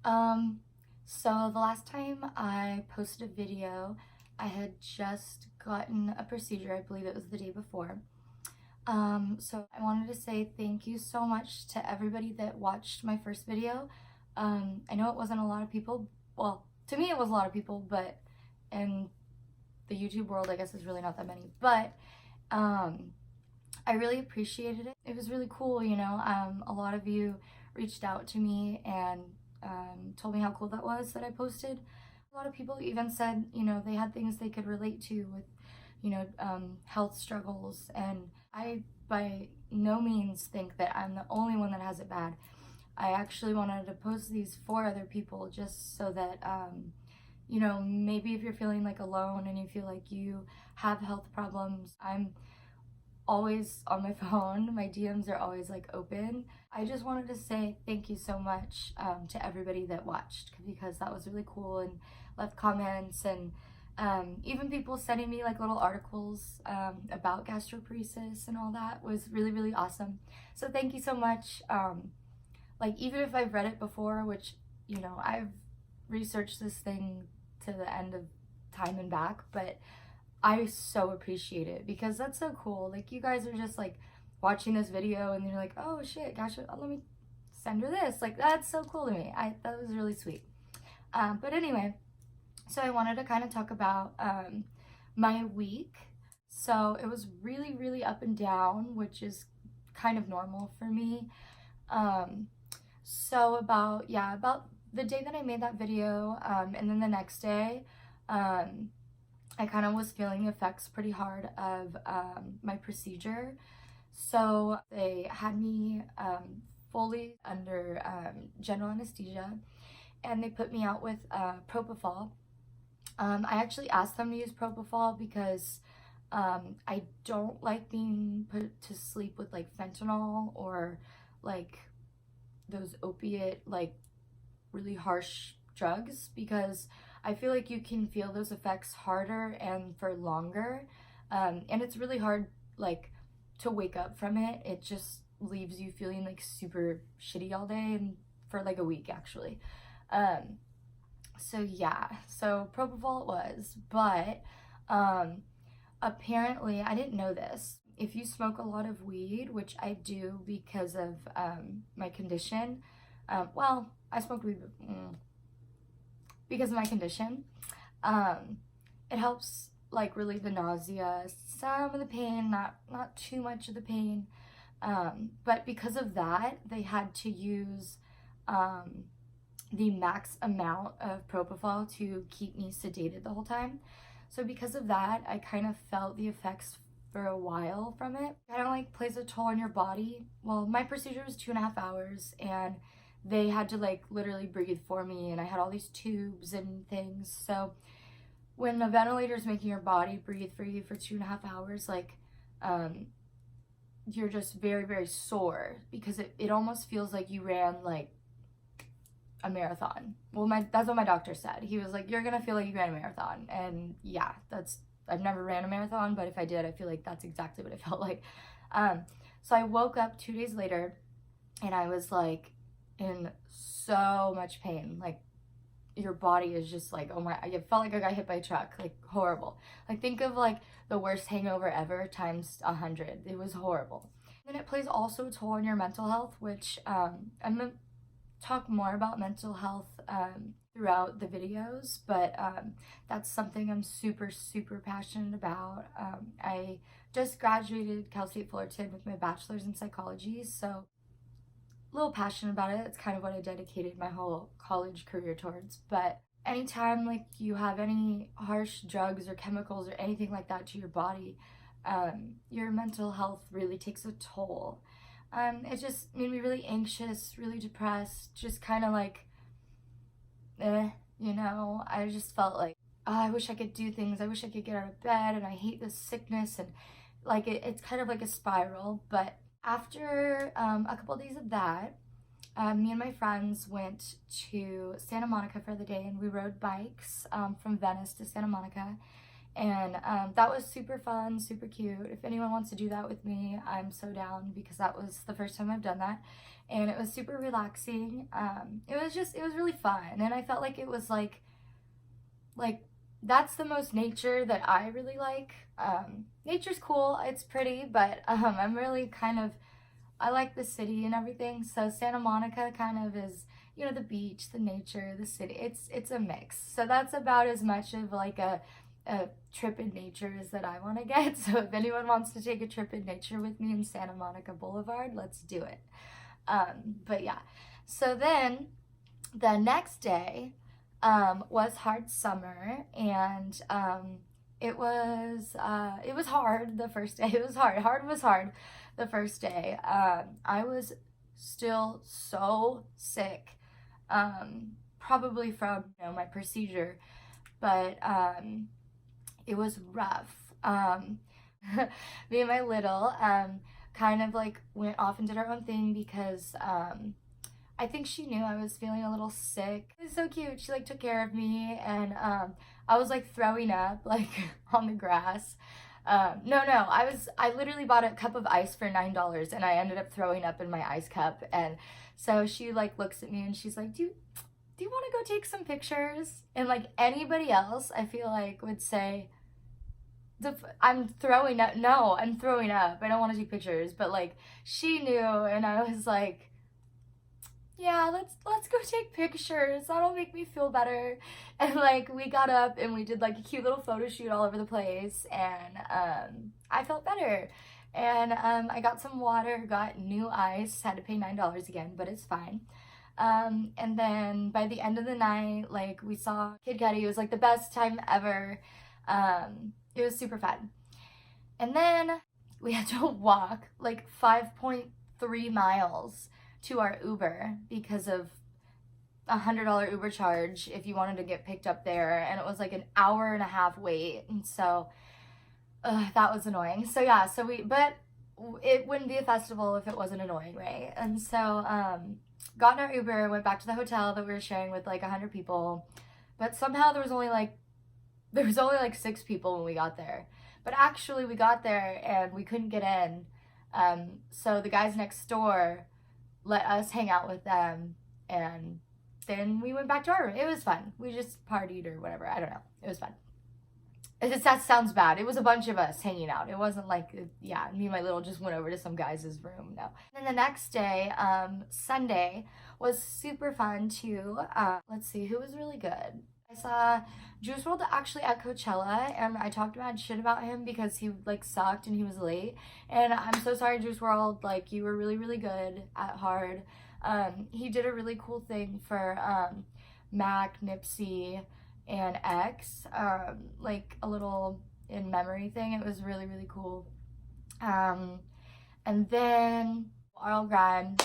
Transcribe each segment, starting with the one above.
Um, so the last time I posted a video, I had just gotten a procedure. I believe it was the day before. So I wanted to say thank you so much to everybody that watched my first video. I know it wasn't a lot of people. Well, to me it was a lot of people, but in the YouTube world, I guess there's really not that many. But um, I really appreciated it. It was really cool, you know. A lot of you reached out to me and told me how cool that was that I posted. A lot of people even said, you know, they had things they could relate to with, you know, health struggles. And I, by no means, think that I'm the only one that has it bad. I actually wanted to post these for other people just so that, you know, maybe if you're feeling like alone and you feel like you have health problems, I'm always on my phone. My DMs are always like open. I just wanted to say thank you so much to everybody that watched, because that was really cool, and left comments, and even people sending me like little articles about gastroparesis and all that was really, really awesome. So thank you so much. Like, even if I've read it before, which, you know, I've researched this thing to the end of time and back, but I so appreciate it because that's so cool. Like, you guys are just like watching this video and you're like, oh shit, gosh, let me send her this. Like, that's so cool to me. That was really sweet. But anyway, so I wanted to kind of talk about my week. So it was really, really up and down, which is kind of normal for me. So about the day that I made that video, and then the next day, I kind of was feeling the effects pretty hard of my procedure. So they had me fully under general anesthesia, and they put me out with propofol. I actually asked them to use propofol because I don't like being put to sleep with like fentanyl or like those opiate, like really harsh drugs, because I feel like you can feel those effects harder and for longer. And it's really hard, like, to wake up from it. It just leaves you feeling like super shitty all day, and for like a week actually. So yeah, so propofol it was, but apparently, I didn't know this. If you smoke a lot of weed, which I do because of my condition, well, I smoked weed because of my condition. It helps like relieve the nausea, some of the pain, not too much of the pain. But because of that, they had to use the max amount of propofol to keep me sedated the whole time. So because of that, I kind of felt the effects for a while from it. Kind of like plays a toll on your body. Well, my procedure was 2.5 hours, and they had to like literally breathe for me, and I had all these tubes and things. So when a ventilator is making your body breathe for you for 2.5 hours, like you're just very, very sore, because it almost feels like you ran like a marathon. Well, that's what my doctor said. He was like, you're gonna feel like you ran a marathon. And yeah, I've never ran a marathon, but if I did, I feel like that's exactly what it felt like. So I woke up 2 days later, and I was like in so much pain. Like, your body is just like, oh my, I felt like I got hit by a truck, like horrible. Like, think of like the worst hangover ever times 100. It was horrible. And it plays also a toll on your mental health, which I'm gonna talk more about mental health throughout the videos, but that's something I'm super, super passionate about. I just graduated Cal State Fullerton with my bachelor's in psychology, so a little passionate about it. It's kind of what I dedicated my whole college career towards. But anytime like you have any harsh drugs or chemicals or anything like that to your body, your mental health really takes a toll. It just made me really anxious, really depressed, just kind of like, you know. I just felt like, oh, I wish I could do things. I wish I could get out of bed, and I hate this sickness, and like it's kind of like a spiral. But after a couple of days of that, me and my friends went to Santa Monica for the day, and we rode bikes from Venice to Santa Monica. And that was super fun, super cute. If anyone wants to do that with me, I'm so down, because that was the first time I've done that. and it was super relaxing. It was really fun, and I felt like it was like that's the most nature that I really like. Nature's cool, it's pretty, but I'm really kind of, I like the city and everything. So Santa Monica kind of is, you know, the beach, the nature, the city. It's a mix. So that's about as much of like a trip in nature as that I want to get. So if anyone wants to take a trip in nature with me in Santa Monica Boulevard, let's do it. But yeah, so then the next day was hard summer, and it was hard the first day. It was hard. Hard was hard the first day. I was still so sick, probably from, you know, my procedure, but it was rough. Me and my little kind of like went off and did our own thing because I think she knew I was feeling a little sick. It was so cute. She like took care of me, and I was like throwing up like on the grass. I literally bought a cup of ice for $9, and I ended up throwing up in my ice cup. And so she like looks at me and she's like, do you want to go take some pictures? And like anybody else, I feel like would say, I'm throwing up. No, I'm throwing up. I don't want to take pictures. But like she knew, and I was like, yeah, let's go take pictures. That'll make me feel better. And like we got up and we did like a cute little photo shoot all over the place, and I felt better. And I got some water, got new ice, had to pay $9 again, but it's fine. And then by the end of the night, like we saw Kid Cudi. It was like the best time ever. It was super fun. And then we had to walk like 5.3 miles to our Uber because of $100 Uber charge if you wanted to get picked up there, and it was like an hour and a half wait, and so that was annoying. So yeah, but it wouldn't be a festival if it wasn't annoying, right? And so got in our Uber, went back to the hotel that we were sharing with like 100 people, but somehow there was only like 6 people when we got there. But actually we got there and we couldn't get in, so the guys next door let us hang out with them, and then we went back to our room. It was fun. We just partied or whatever. I don't know. It was fun. That sounds bad. It was a bunch of us hanging out. It wasn't like, yeah, me and my little just went over to some guy's room. No. And then the next day, Sunday, was super fun too. Let's see, who was really good? I saw Juice WRLD actually at Coachella, and I talked bad shit about him because he like sucked and he was late. And I'm so sorry, Juice WRLD. Like, you were really, really good at Hard. He did a really cool thing for Mac, Nipsey, and X, like a little in memory thing. It was really, really cool. And then RL Grime,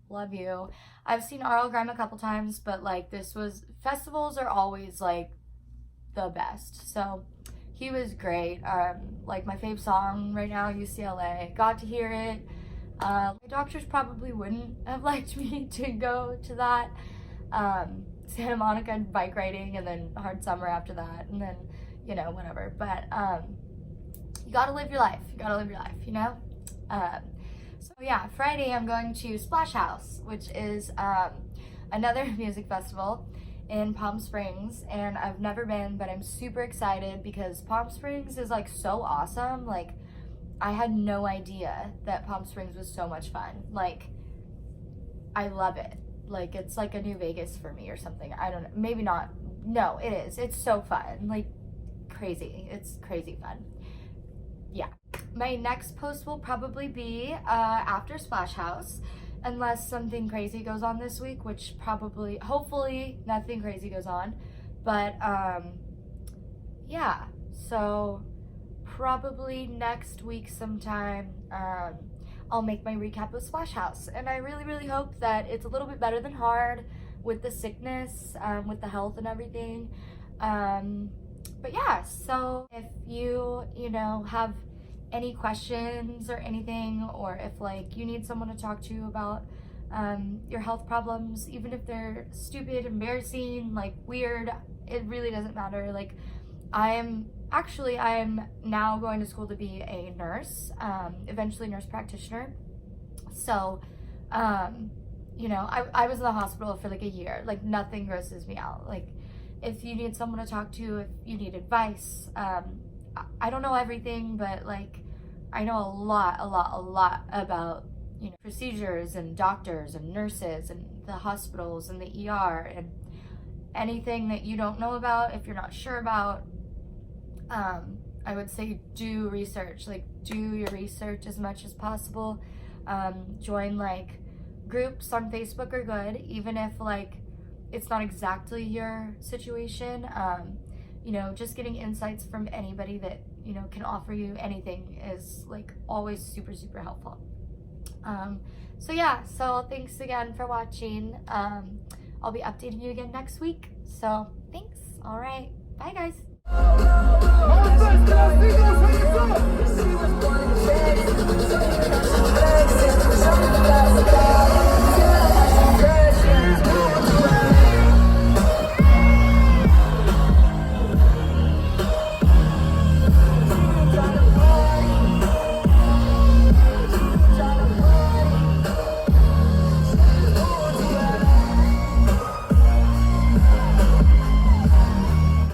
love you. I've seen RL Grime a couple times, but like festivals are always like the best. So he was great. Like my fave song right now, UCLA, got to hear it. My doctors probably wouldn't have liked me to go to that. Santa Monica and bike riding, and then hard summer after that, and then, you know, whatever. But you gotta live your life. You gotta live your life, you know? So yeah, Friday I'm going to Splash House, which is another music festival in Palm Springs, and I've never been, but I'm super excited because Palm Springs is like so awesome. Like, I had no idea that Palm Springs was so much fun. Like, I love it. Like, it's like a new Vegas for me or something. I don't know. Maybe not. No, it is. It's so fun. Like, crazy. It's crazy fun. Yeah. My next post will probably be after Splash House, unless something crazy goes on this week, which probably, hopefully, nothing crazy goes on. But, yeah. So, probably next week sometime, I'll make my recap of Splash House, and I really, really hope that it's a little bit better than Hard with the sickness, with the health and everything. But yeah, so if you know, have any questions or anything, or if like you need someone to talk to about your health problems, even if they're stupid, embarrassing, like weird, it really doesn't matter. Like, I'm now going to school to be a nurse, eventually nurse practitioner. So You know, I was in the hospital for like a year. Like, nothing grosses me out. Like, if you need someone to talk to, if you need advice, I don't know everything, but like, I know a lot about, you know, procedures and doctors and nurses and the hospitals and the ER, and anything that you don't know about, if you're not sure about, I would say do research. Like, do your research as much as possible. Join like groups on Facebook are good, even if like it's not exactly your situation. You know, just getting insights from anybody that, you know, can offer you anything is like always super helpful. So yeah, so thanks again for watching. I'll be updating you again next week. So thanks. All right. Bye guys.